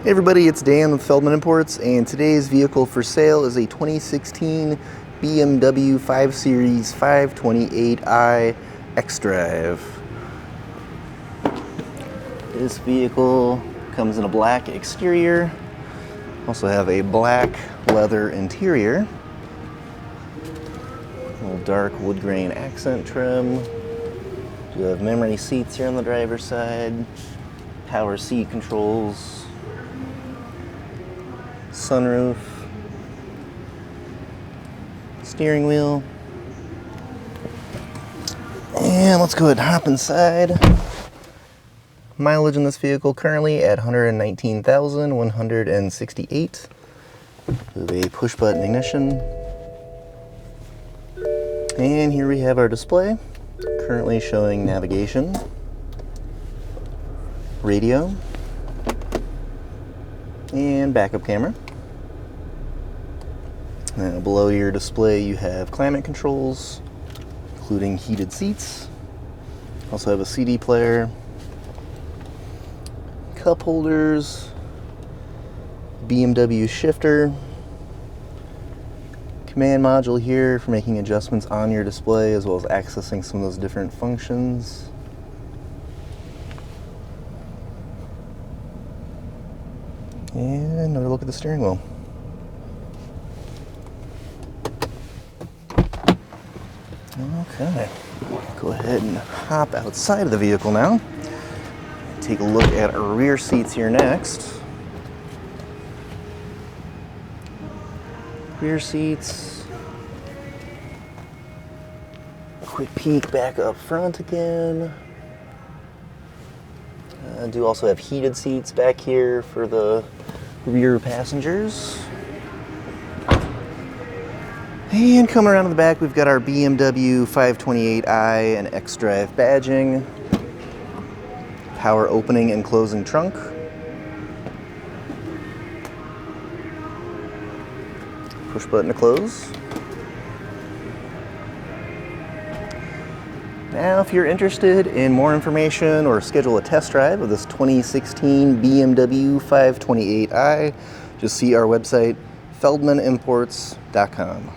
Hey everybody, it's Dan with Feldmann Imports, and today's vehicle for sale is a 2016 BMW 5 Series 528i xDrive. This vehicle comes in a black exterior, also have a black leather interior, a little dark wood grain accent trim. You have memory seats here on the driver's side, power seat controls, sunroof, steering wheel, and let's go ahead and hop inside. Mileage in this vehicle currently at 119,168 with a push button ignition. And here we have our display, currently showing navigation, radio, and backup camera. Now below your display you have climate controls, including heated seats. Also have a CD player, cup holders, BMW shifter, command module here for making adjustments on your display as well as accessing some of those different functions. And another look at the steering wheel. Okay, go ahead and hop outside of the vehicle now. Take a look at our rear seats here next. Rear seats. Quick peek back up front again. Do also have heated seats back here for the rear passengers. And coming around to the back, we've got our BMW 528i and xDrive badging, power opening and closing trunk, push button to close. Now, if you're interested in more information or schedule a test drive of this 2016 BMW 528i, just see our website, feldmanimports.com.